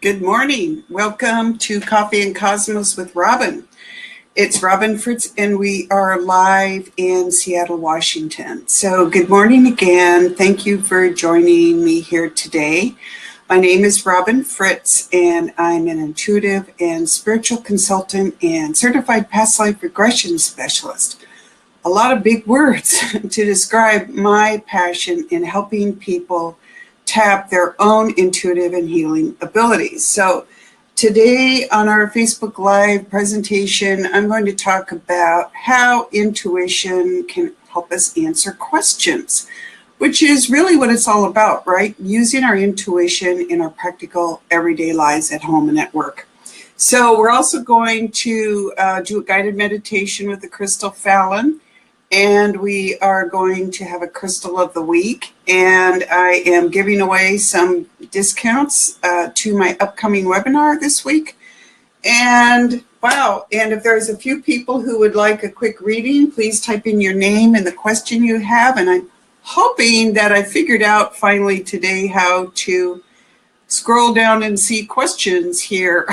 Good morning. Welcome to Coffee and Cosmos with Robin. It's Robin Fritz, and we are live in Seattle, Washington. So good morning again. Thank you for joining me here today. My name is Robin Fritz, and I'm an intuitive and spiritual consultant and certified past life regression specialist. A lot of big words to describe my passion in helping people tap their own intuitive and healing abilities. So today on our Facebook Live presentation, I'm going to talk about how intuition can help us answer questions, which is really what it's all about, right? Using our intuition in our practical everyday lives at home and at work. So we're also going to do a guided meditation with the crystal Fallon. And we are going to have a crystal of the week, and I am giving away some discounts to my upcoming webinar this week. And wow, and if there's a few people who would like a quick reading, please type in your name and the question you have. And I'm hoping that I figured out finally today how to scroll down and see questions here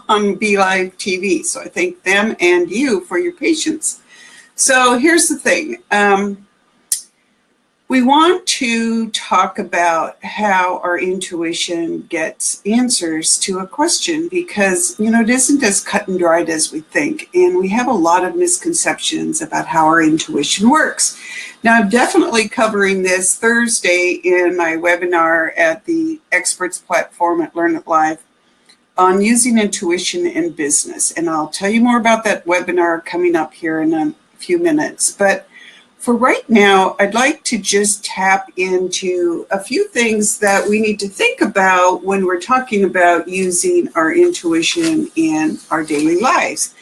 on BeLive TV. So I thank them and you for your patience. So here's the thing. We want to talk about how our intuition gets answers to a question because, it isn't as cut and dried as we think. And we have a lot of misconceptions about how our intuition works. Now, I'm definitely covering this Thursday in my webinar at the Experts platform at Learn It Live on using intuition in business. And I'll tell you more about that webinar coming up here in a few minutes. But for right now, I'd like to just tap into a few things that we need to think about when we're talking about using our intuition in our daily lives.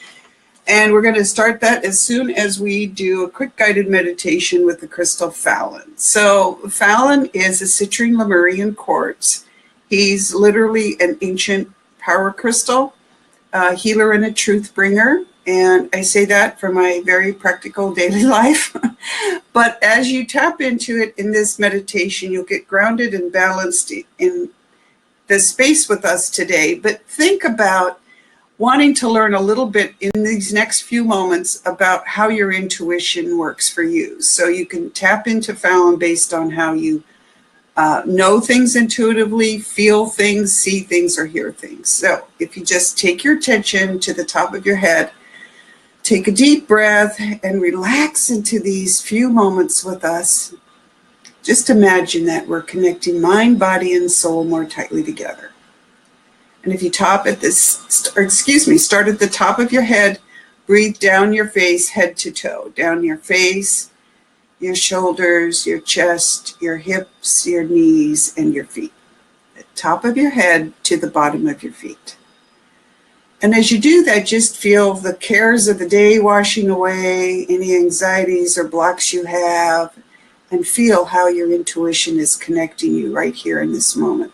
And we're going to start that as soon as we do a quick guided meditation with the crystal Fallon. So Fallon is a citrine Lemurian quartz. He's literally an ancient power crystal, a healer and a truth bringer. And I say that for my very practical daily life. But as you tap into it in this meditation, you'll get grounded and balanced in the space with us today. But think about wanting to learn a little bit in these next few moments about how your intuition works for you. So you can tap into Fallon based on how you know things intuitively, feel things, see things, or hear things. So if you just take your attention to the top of your head, take a deep breath and relax into these few moments with us. Just imagine that we're connecting mind, body, and soul more tightly together. And if you start at the top of your head, breathe down your face, head to toe, down your face, your shoulders, your chest, your hips, your knees, and your feet. The top of your head to the bottom of your feet. And as you do that, just feel the cares of the day washing away, any anxieties or blocks you have, and feel how your intuition is connecting you right here in this moment.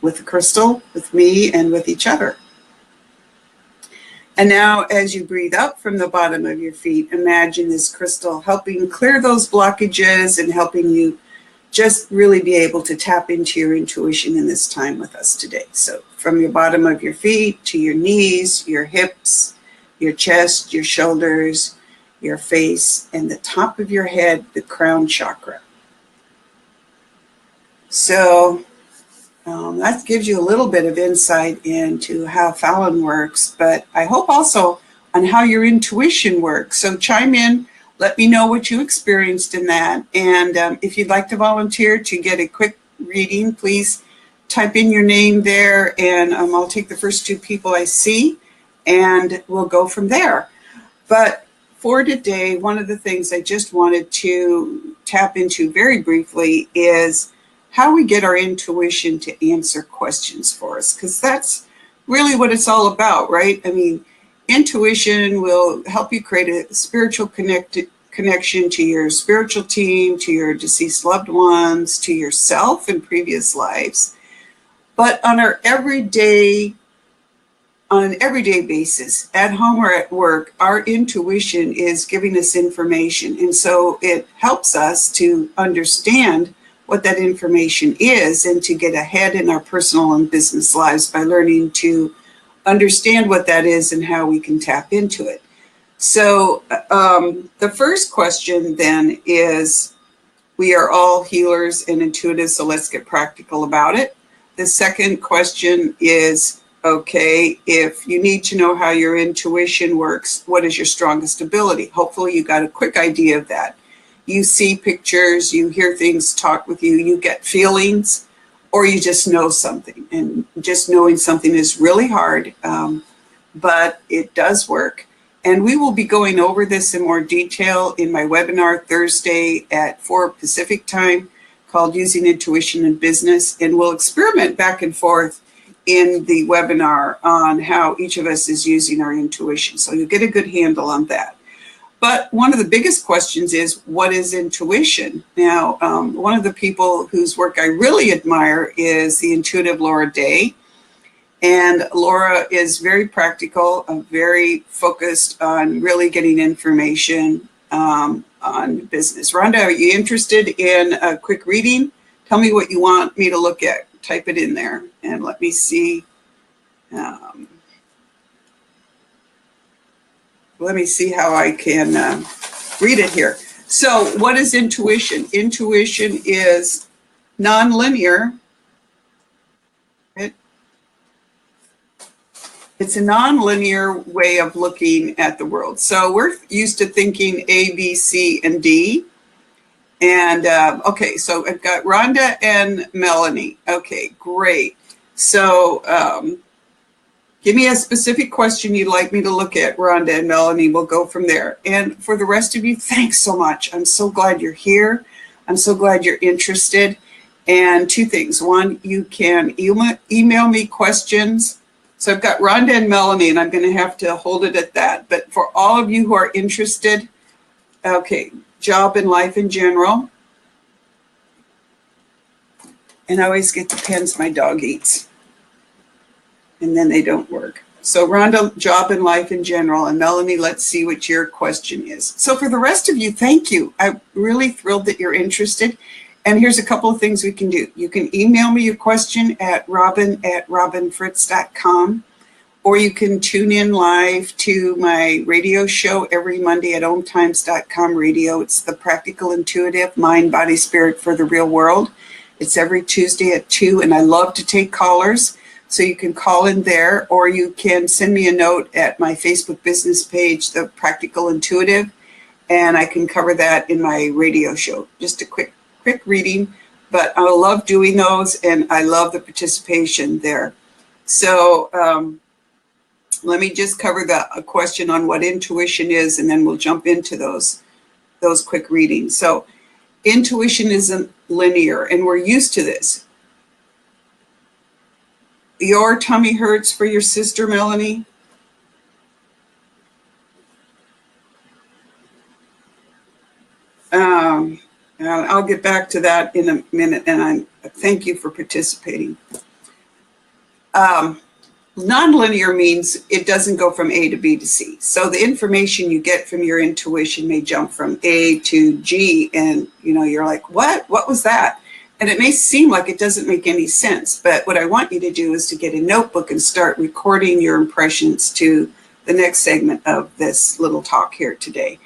With the crystal, with me, and with each other. And now as you breathe up from the bottom of your feet, imagine this crystal helping clear those blockages and helping you just really be able to tap into your intuition in this time with us today. So from your bottom of your feet to your knees, your hips, your chest, your shoulders, your face, and the top of your head, the crown chakra. So that gives you a little bit of insight into how Fallon works, but I hope also on how your intuition works. So chime in. Let me know what you experienced in that. And if you'd like to volunteer to get a quick reading, please type in your name there, and I'll take the first two people I see, and we'll go from there. But for today, one of the things I just wanted to tap into very briefly is how we get our intuition to answer questions for us, because that's really what it's all about, right? I mean, intuition will help you create a spiritual connection to your spiritual team, to your deceased loved ones, to yourself in previous lives. But on an everyday basis, at home or at work, our intuition is giving us information. And so it helps us to understand what that information is and to get ahead in our personal and business lives by learning to understand what that is and how we can tap into it. So the first question then is, we are all healers and intuitives, so let's get practical about it. The second question is, okay, if you need to know how your intuition works, what is your strongest ability? Hopefully you got a quick idea of that. You see pictures, you hear things talk with you, you get feelings, or you just know something. And just knowing something is really hard, but it does work. And we will be going over this in more detail in my webinar Thursday at 4 Pacific time called Using Intuition in Business. And we'll experiment back and forth in the webinar on how each of us is using our intuition. So you'll get a good handle on that. But one of the biggest questions is, what is intuition? Now, one of the people whose work I really admire is the intuitive Laura Day. And Laura is very practical, very focused on really getting information on business. Rhonda, are you interested in a quick reading? Tell me what you want me to look at. Type it in there and let me see. Let me see how I can read it here. So what is intuition? Intuition is nonlinear. It's a nonlinear way of looking at the world. So we're used to thinking A, B, C, and D. And okay, so I've got Rhonda and Melanie. Okay, great. So give me a specific question you'd like me to look at, Rhonda and Melanie. We'll go from there. And for the rest of you, thanks so much. I'm so glad you're here. I'm so glad you're interested. And two things. One, you can email me questions. So I've got Rhonda and Melanie, and I'm going to have to hold it at that. But for all of you who are interested, okay, job and life in general. And I always get the pens my dog eats. And then they don't work. So Rhonda, job and life in general. And Melanie, let's see what your question is. So for the rest of you, thank you. I'm really thrilled that you're interested. And here's a couple of things we can do. You can email me your question at robin@robinfritz.com, or you can tune in live to my radio show every Monday at omtimes.com radio. It's the Practical Intuitive Mind, Body, Spirit for the Real World. It's every Tuesday at 2, and I love to take callers. So you can call in there, or you can send me a note at my Facebook business page, The Practical Intuitive, and I can cover that in my radio show. Just a quick reading, but I love doing those, and I love the participation there. So let me just cover a question on what intuition is, and then we'll jump into those quick readings. So intuition isn't linear, and we're used to this. Your tummy hurts for your sister, Melanie? I'll get back to that in a minute, and I thank you for participating. Nonlinear means it doesn't go from A to B to C. So the information you get from your intuition may jump from A to G, and you're like, what was that? And it may seem like it doesn't make any sense, but what I want you to do is to get a notebook and start recording your impressions to the next segment of this little talk here today.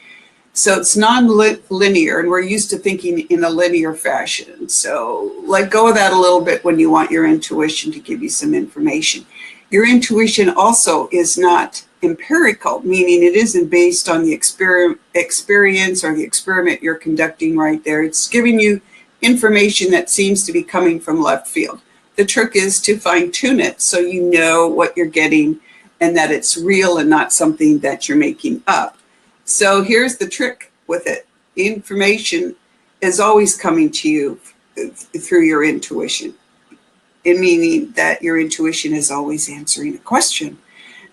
So it's non-linear, and we're used to thinking in a linear fashion. So let go of that a little bit when you want your intuition to give you some information. Your intuition also is not empirical, meaning it isn't based on the experience or the experiment you're conducting right there. It's giving you information that seems to be coming from left field. The trick is to fine-tune it so you know what you're getting and that it's real and not something that you're making up. So here's the trick with it. Information is always coming to you through your intuition, meaning that your intuition is always answering a question.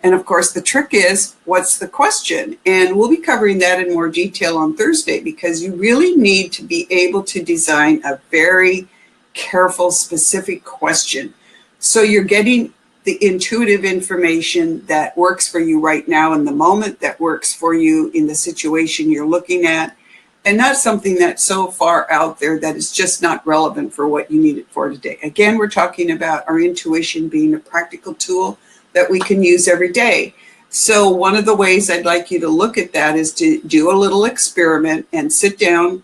And of course, the trick is, what's the question? And we'll be covering that in more detail on Thursday, because you really need to be able to design a very careful, specific question. So you're getting the intuitive information that works for you right now in the moment, that works for you in the situation you're looking at, and not something that's so far out there that is just not relevant for what you need it for today. Again, we're talking about our intuition being a practical tool that we can use every day. So one of the ways I'd like you to look at that is to do a little experiment and sit down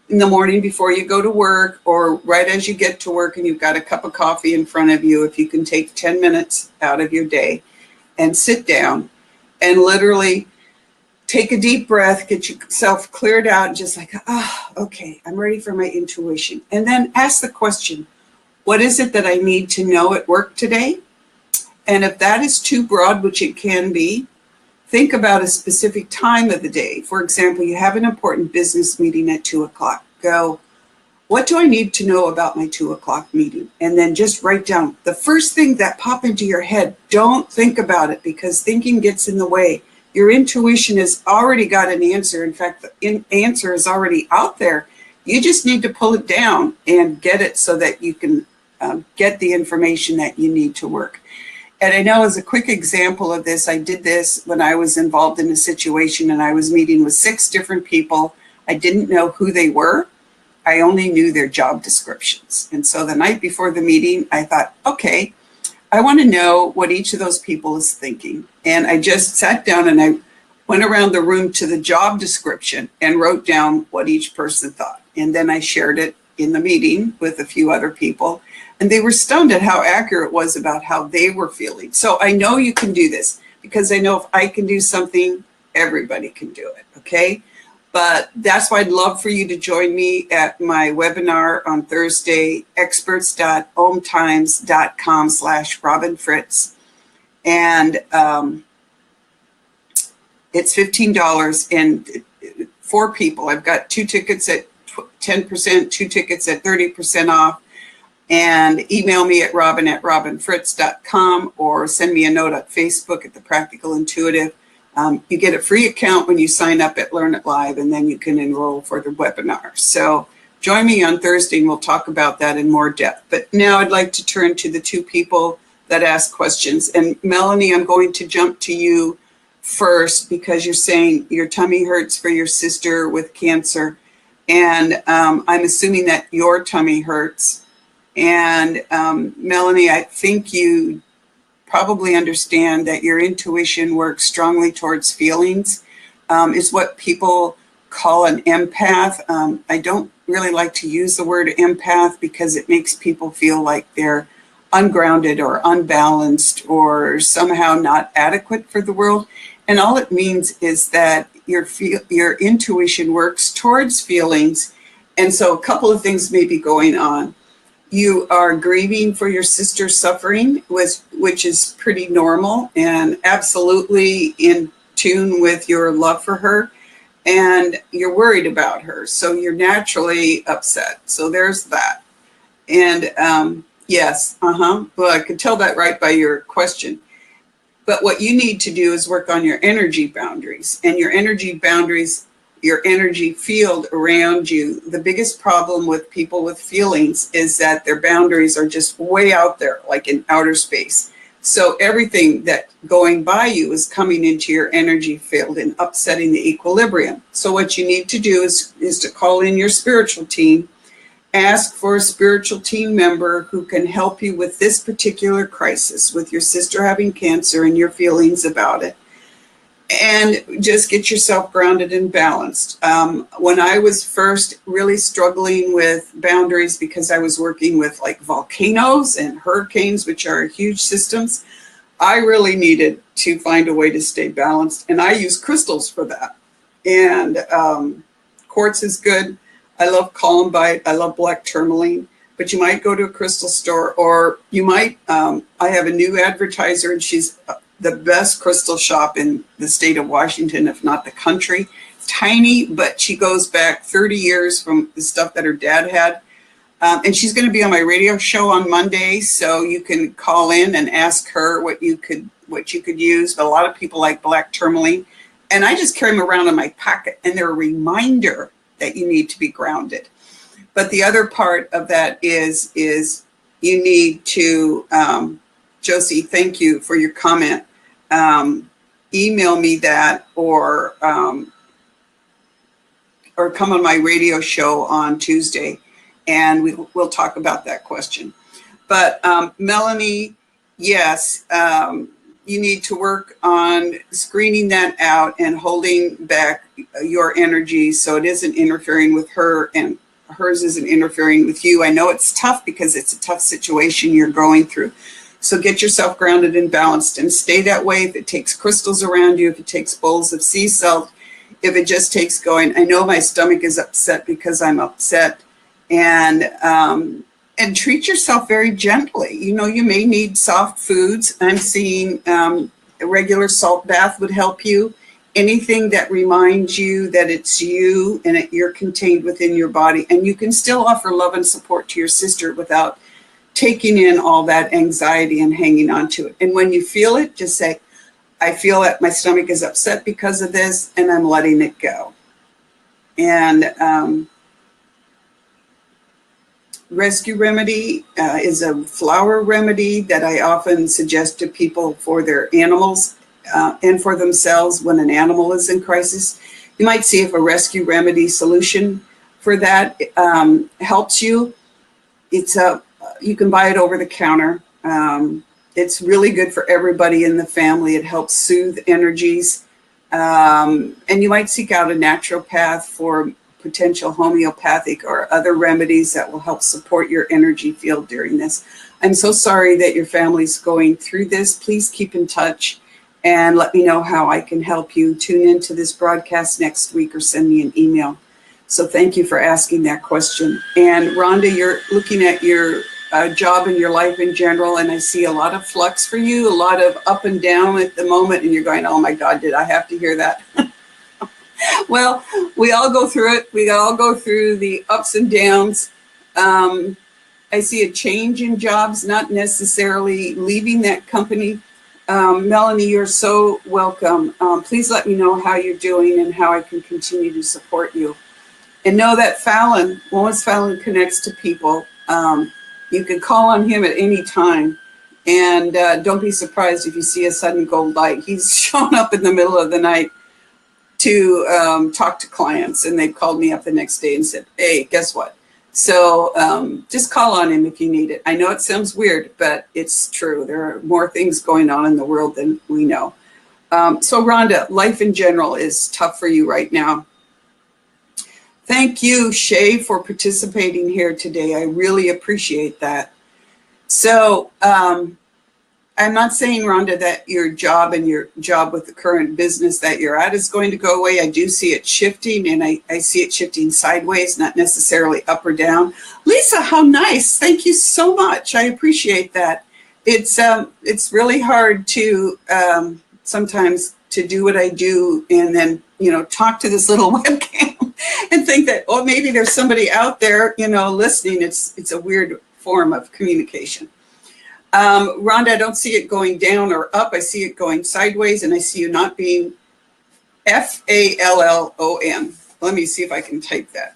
in the morning before you go to work, or right as you get to work and you've got a cup of coffee in front of you. If you can take 10 minutes out of your day and sit down and literally take a deep breath, get yourself cleared out, just like, okay, I'm ready for my intuition. And then ask the question, what is it that I need to know at work today? And if that is too broad, which it can be, think about a specific time of the day. For example, you have an important business meeting at 2 o'clock. Go, what do I need to know about my 2 o'clock meeting? And then just write down the first thing that pop into your head. Don't think about it, because thinking gets in the way. Your intuition has already got an answer. In fact, the answer is already out there. You just need to pull it down and get it so that you can get the information that you need to work. And I know, as a quick example of this, I did this when I was involved in a situation and I was meeting with 6 different people. I didn't know who they were. I only knew their job descriptions. And so the night before the meeting, I thought, okay, I want to know what each of those people is thinking. And I just sat down and I went around the room to the job description and wrote down what each person thought. And then I shared it in the meeting with a few other people. And they were stunned at how accurate it was about how they were feeling. So I know you can do this, because I know if I can do something, everybody can do it, okay? But that's why I'd love for you to join me at my webinar on Thursday, experts.ometimes.com/RobinFritz. And it's $15 and 4 people. I've got 2 tickets at 10%, 2 tickets at 30% off. And email me at robin@robinfritz.com, or send me a note at Facebook at The Practical Intuitive. You get a free account when you sign up at Learn It Live, and then you can enroll for the webinar. So join me on Thursday and we'll talk about that in more depth. But now I'd like to turn to the 2 people that asked questions. And Melanie, I'm going to jump to you first, because you're saying your tummy hurts for your sister with cancer. And I'm assuming that your tummy hurts. And Melanie, I think you probably understand that your intuition works strongly towards feelings. Is what people call an empath. I don't really like to use the word empath, because it makes people feel like they're ungrounded or unbalanced or somehow not adequate for the world. And all it means is that your intuition works towards feelings. And so a couple of things may be going on. You are grieving for your sister's suffering, which is pretty normal and absolutely in tune with your love for her. And you're worried about her, so you're naturally upset. So there's that. And yes, well, I could tell that right by your question. But what you need to do is work on your energy boundaries, and your energy boundaries, your energy field around you. The biggest problem with people with feelings is that their boundaries are just way out there, like in outer space. So everything that going by you is coming into your energy field and upsetting the equilibrium. So what you need to do is to call in your spiritual team, ask for a spiritual team member who can help you with this particular crisis, with your sister having cancer and your feelings about it. And just get yourself grounded and balanced. When I was first really struggling with boundaries, because I was working with like volcanoes and hurricanes, which are huge systems, I really needed to find a way to stay balanced. And I use crystals for that. And quartz is good. I love columbite. I love black tourmaline. But you might go to a crystal store, or you might, I have a new advertiser, and she's the best crystal shop in the state of Washington, if not the country. Tiny, but she goes back 30 years from the stuff that her dad had. And she's going to be on my radio show on Monday, so you can call in and ask her what you could use. But a lot of people like black tourmaline, and I just carry them around in my pocket, and they're a reminder that you need to be grounded. But the other part of that is you need to, Josie, thank you for your comment. Email me that, or or come on my radio show on Tuesday, and we'll talk about that question. But Melanie, yes, you need to work on screening that out and holding back your energy so it isn't interfering with her and hers isn't interfering with you. I know it's tough because it's a tough situation you're going through. So get yourself grounded and balanced and stay that way. If it takes crystals around you, if it takes bowls of sea salt, if it just takes going, I know my stomach is upset because I'm upset, and treat yourself very gently. You know, you may need soft foods. I'm seeing a regular salt bath would help you. Anything that reminds you that it's you and you're contained within your body, and you can still offer love and support to your sister without taking in all that anxiety and hanging on to it. And when you feel it, just say, I feel that my stomach is upset because of this, and I'm letting it go. And Rescue Remedy is a flower remedy that I often suggest to people for their animals and for themselves when an animal is in crisis. You might see if a Rescue Remedy solution for that helps you. You can buy it over the counter. It's really good for everybody in the family. It helps soothe energies. And you might seek out a naturopath for potential homeopathic or other remedies that will help support your energy field during this. I'm so sorry that your family's going through this. Please keep in touch and let me know how I can help you. Tune into this broadcast next week or send me an email. So thank you for asking that question. And Rhonda, you're looking at your job and your life in general, and I see a lot of flux for you, a lot of up and down at the moment, and you're going, oh my God, did I have to hear that? Well, we all go through it. We all go through the ups and downs. I see a change in jobs, not necessarily leaving that company. Melanie, you're so welcome. Please let me know how you're doing and how I can continue to support you. And know that Fallon, once Fallon connects to people, you can call on him at any time. And don't be surprised if you see a sudden gold light. He's shown up in the middle of the night to talk to clients, and they called me up the next day and said, hey, guess what? So just call on him if you need it. I know it sounds weird, but it's true. There are more things going on in the world than we know. So Rhonda, life in general is tough for you right now. Thank you, Shay, for participating here today. I really appreciate that. So I'm not saying, Rhonda, that your job with the current business that you're at is going to go away. I do see it shifting, and I see it shifting sideways, not necessarily up or down. Lisa, how nice. Thank you so much. I appreciate that. It's really hard to sometimes to do what I do and then, talk to this little webcam and think that, oh, maybe there's somebody out there, listening. It's a weird form of communication. Rhonda, I don't see it going down or up. I see it going sideways, and I see you not being Fallon. Let me see if I can type that.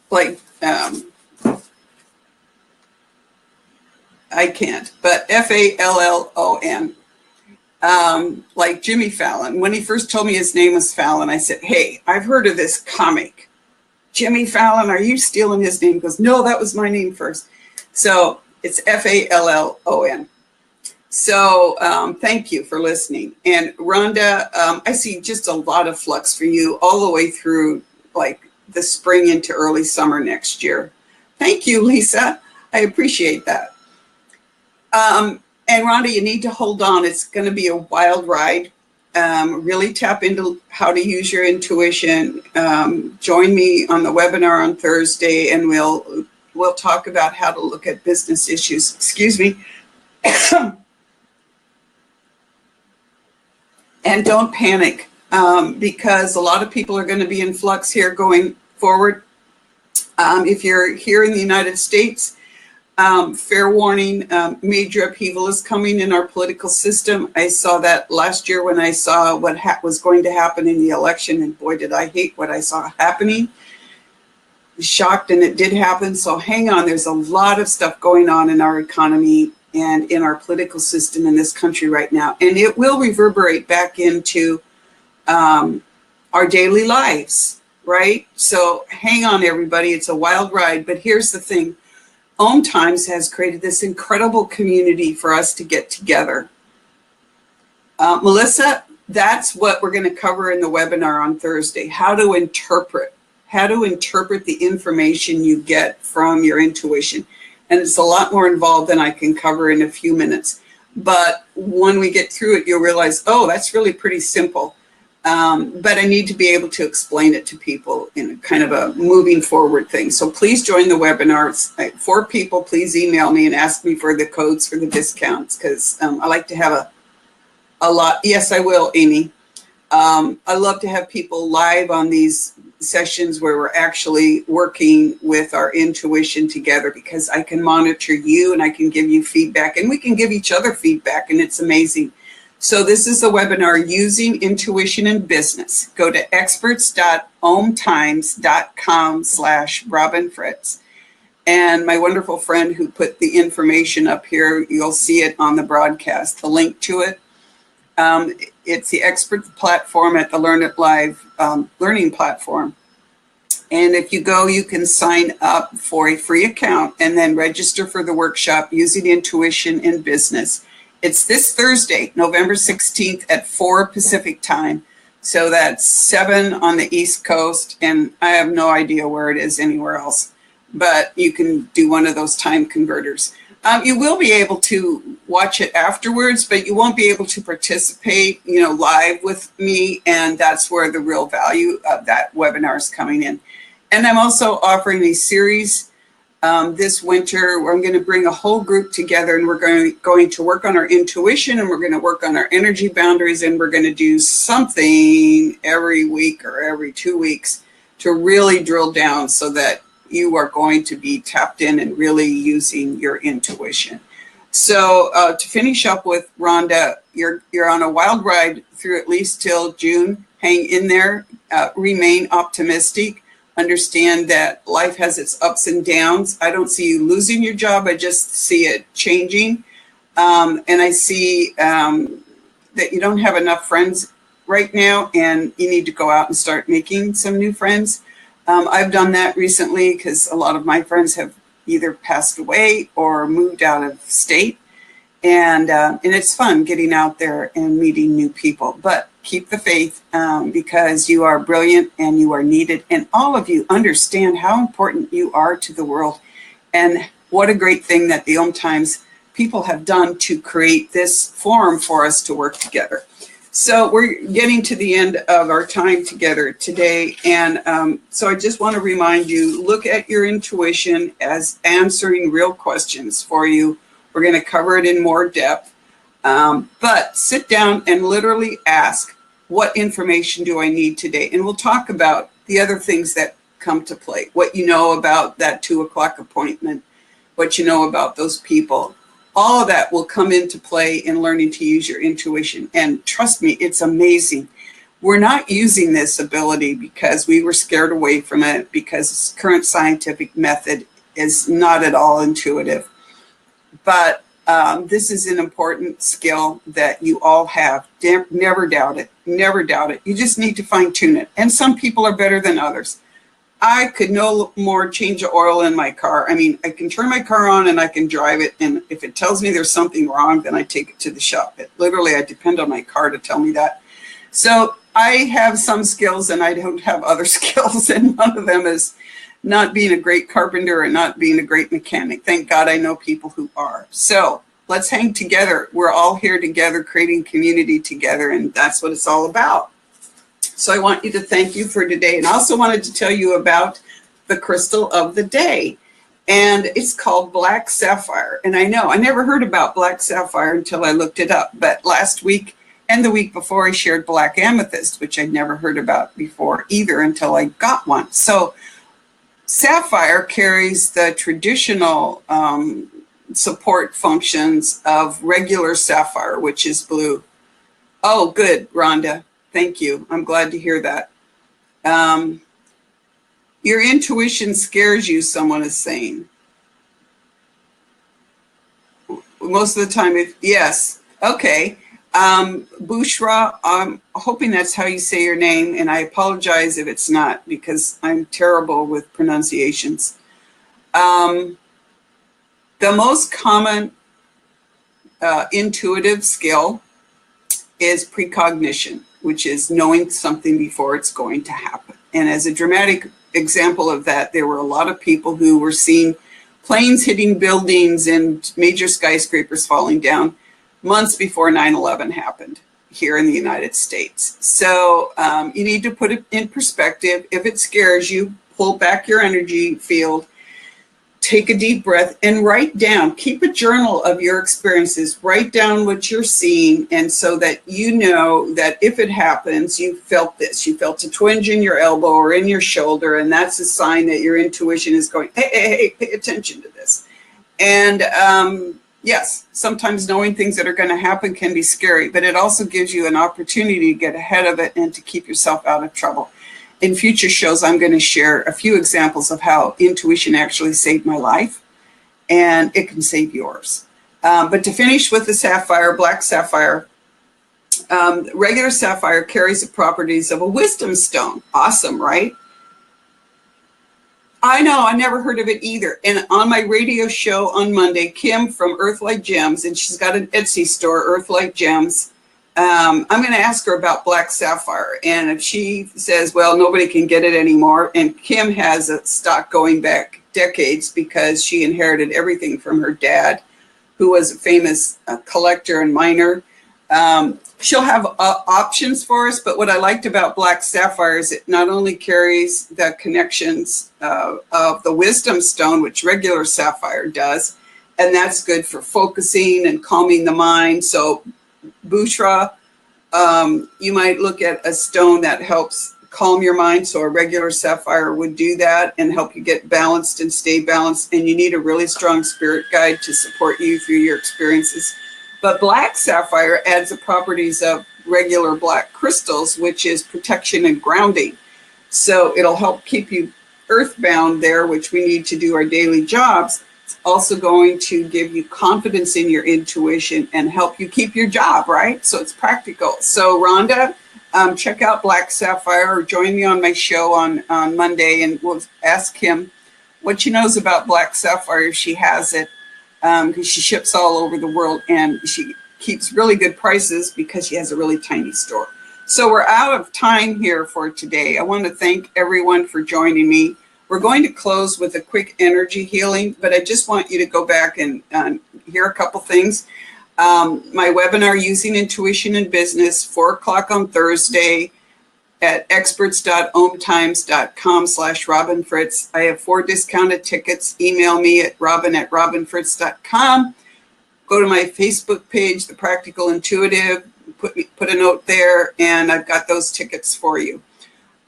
Like, I can't, but Fallon. Like Jimmy Fallon. When he first told me his name was Fallon, I said, hey, I've heard of this comic. Jimmy Fallon, are you stealing his name? He goes, no, that was my name first. So it's Fallon. So thank you for listening. And Rhonda, I see just a lot of flux for you all the way through like the spring into early summer next year. Thank you, Lisa. I appreciate that. And Rhonda, you need to hold on. It's going to be a wild ride. Really tap into how to use your intuition. Join me on the webinar on Thursday, and we'll talk about how to look at business issues. Excuse me. And don't panic, because a lot of people are going to be in flux here going forward. If you're here in the United States, fair warning, major upheaval is coming in our political system. I saw that last year when I saw what was going to happen in the election, and boy, did I hate what I saw happening. Shocked, and it did happen. So hang on. There's a lot of stuff going on in our economy and in our political system in this country right now. And it will reverberate back into our daily lives. right? So hang on, everybody. It's a wild ride. But here's the thing. Om Times has created this incredible community for us to get together. Melissa, that's what we're going to cover in the webinar on Thursday. How to interpret the information you get from your intuition. And it's a lot more involved than I can cover in a few minutes. But when we get through it, you'll realize, oh, that's really pretty simple. But I need to be able to explain it to people in a kind of a moving forward thing. So please join the webinar. For people, please email me and ask me for the codes for the discounts, because I like to have a lot. Yes, I will, Amy. I love to have people live on these sessions where we're actually working with our intuition together, because I can monitor you and I can give you feedback and we can give each other feedback, and it's amazing. So this is the webinar, Using Intuition in Business. Go to experts.omtimes.com/RobinFritz. And my wonderful friend who put the information up here, you'll see it on the broadcast, the link to it. It's the expert platform at the Learn It Live learning platform. And if you go, you can sign up for a free account and then register for the workshop, Using Intuition in Business. It's this Thursday, November 16th at 4 Pacific time. So that's 7 on the East Coast. And I have no idea where it is anywhere else. But you can do one of those time converters. You will be able to watch it afterwards, but you won't be able to participate, live with me. And that's where the real value of that webinar is coming in. And I'm also offering a series this winter where I'm going to bring a whole group together, and we're going to work on our intuition, and we're going to work on our energy boundaries, and we're going to do something every week or every 2 weeks to really drill down so that you are going to be tapped in and really using your intuition. So to finish up with Rhonda, you're on a wild ride through at least till June. Hang in there, remain optimistic. Understand that life has its ups and downs. I don't see you losing your job. I just see it changing. And I see that you don't have enough friends right now, and you need to go out and start making some new friends. I've done that recently because a lot of my friends have either passed away or moved out of state. And it's fun getting out there and meeting new people. But keep the faith because you are brilliant and you are needed. And all of you understand how important you are to the world. And what a great thing that the Om Times people have done to create this forum for us to work together. So we're getting to the end of our time together today. And so I just want to remind you, look at your intuition as answering real questions for you. We're going to cover it in more depth. But sit down and literally ask, what information do I need today? And we'll talk about the other things that come to play, what you know about that 2 o'clock appointment, what you know about those people. All of that will come into play in learning to use your intuition. And trust me, it's amazing. We're not using this ability because we were scared away from it, because current scientific method is not at all intuitive. But this is an important skill that you all have. Never doubt it. Never doubt it. You just need to fine tune it. And some people are better than others. I could no more change the oil in my car. I mean, I can turn my car on and I can drive it. And if it tells me there's something wrong, then I take it to the shop. Literally, I depend on my car to tell me that. So I have some skills and I don't have other skills. And one of them is not being a great carpenter and not being a great mechanic. Thank God I know people who are. So let's hang together. We're all here together, creating community together. And that's what it's all about. So I want you to thank you for today. And I also wanted to tell you about the crystal of the day. And it's called Black Sapphire. And I know I never heard about Black Sapphire until I looked it up. But last week and the week before, I shared Black Amethyst, which I'd never heard about before either until I got one. So Sapphire carries the traditional support functions of regular sapphire, which is blue. Oh, good, Rhonda. Thank you. I'm glad to hear that. Your intuition scares you, someone is saying. Most of the time, yes. Okay. Bushra, I'm hoping that's how you say your name, and I apologize if it's not because I'm terrible with pronunciations. The most common intuitive skill is precognition, which is knowing something before it's going to happen. And as a dramatic example of that, there were a lot of people who were seeing planes hitting buildings and major skyscrapers falling down months before 9/11 happened here in the United States. So you need to put it in perspective. If it scares you, pull back your energy field, take a deep breath, and write down. Keep a journal of your experiences. Write down what you're seeing, and so that you know that if it happens, you felt this. You felt a twinge in your elbow or in your shoulder, and that's a sign that your intuition is going, hey, pay attention to this. And yes, sometimes knowing things that are going to happen can be scary, but it also gives you an opportunity to get ahead of it and to keep yourself out of trouble. In future shows, I'm going to share a few examples of how intuition actually saved my life, and it can save yours. But to finish with the sapphire, black sapphire, regular sapphire carries the properties of a wisdom stone. Awesome, right? I know, I never heard of it either. And on my radio show on Monday, Kim from Earthlight Gems, and she's got an Etsy store, Earthlight Gems. I'm going to ask her about black sapphire. And if she says, well, nobody can get it anymore, and Kim has a stock going back decades because she inherited everything from her dad, who was a famous collector and miner. She'll have options for us, but what I liked about black sapphire is it not only carries the connections of the wisdom stone, which regular sapphire does, and that's good for focusing and calming the mind. So Bushra, you might look at a stone that helps calm your mind. So a regular sapphire would do that and help you get balanced and stay balanced. And you need a really strong spirit guide to support you through your experiences. But black sapphire adds the properties of regular black crystals, which is protection and grounding. So it'll help keep you earthbound there, which we need to do our daily jobs. It's also going to give you confidence in your intuition and help you keep your job, right? So it's practical. So Rhonda, check out black sapphire or join me on my show on Monday, and we'll ask him what she knows about black sapphire if she has it. Because she ships all over the world and she keeps really good prices because she has a really tiny store. So we're out of time here for today. I want to thank everyone for joining me. We're going to close with a quick energy healing, but I just want you to go back and hear a couple things. My webinar, Using Intuition in Business, 4 o'clock on Thursday at experts.ometimes.com/RobinFritz. I have 4 discounted tickets. Email me at robin@robinfritz.com. Go to my Facebook page, The Practical Intuitive, put a note there, and I've got those tickets for you.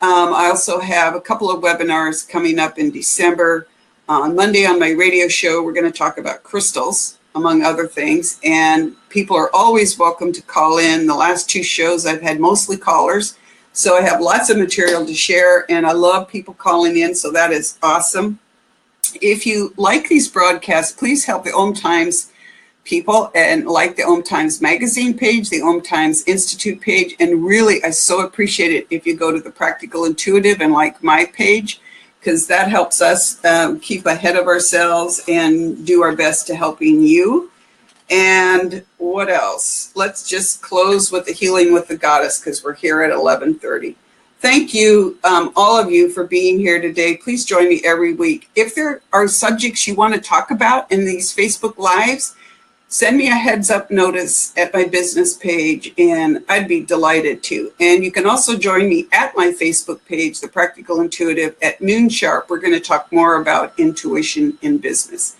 I also have a couple of webinars coming up in December. On Monday on my radio show, we're going to talk about crystals, among other things, and people are always welcome to call in. The last 2 shows I've had mostly callers. So I have lots of material to share, and I love people calling in, so that is awesome. If you like these broadcasts, please help the Om Times people and like the Om Times magazine page, the Om Times Institute page, and really, I so appreciate it if you go to the Practical Intuitive and like my page, because that helps us keep ahead of ourselves and do our best to helping you. And what else? Let's just close with the healing with the goddess, because we're here at 11:30. Thank you, all of you, for being here today. Please join me every week. If there are subjects you want to talk about in these Facebook Lives, send me a heads up notice at my business page, and I'd be delighted to. And you can also join me at my Facebook page, The Practical Intuitive, at noon sharp. We're going to talk more about intuition in business.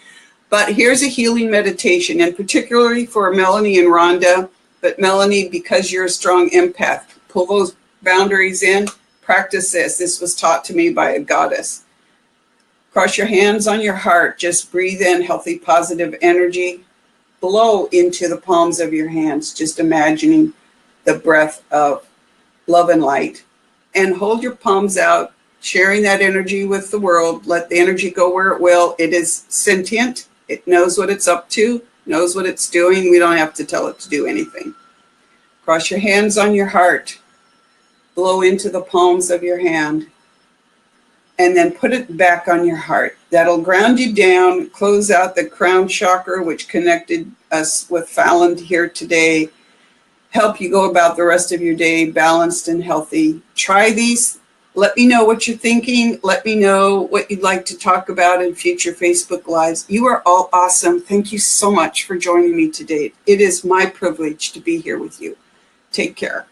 But here's a healing meditation, and particularly for Melanie and Rhonda. But Melanie, because you're a strong empath, pull those boundaries in, practice this. This was taught to me by a goddess. Cross your hands on your heart. Just breathe in healthy, positive energy. Blow into the palms of your hands, just imagining the breath of love and light. And hold your palms out, sharing that energy with the world. Let the energy go where it will. It is sentient. It knows what it's up to, knows what it's doing. We don't have to tell it to do anything. Cross your hands on your heart. Blow into the palms of your hand. And then put it back on your heart. That'll ground you down, close out the crown chakra, which connected us with Fallon here today. Help you go about the rest of your day balanced and healthy. Try these. Let me know what you're thinking. Let me know what you'd like to talk about in future Facebook Lives. You are all awesome. Thank you so much for joining me today. It is my privilege to be here with you. Take care.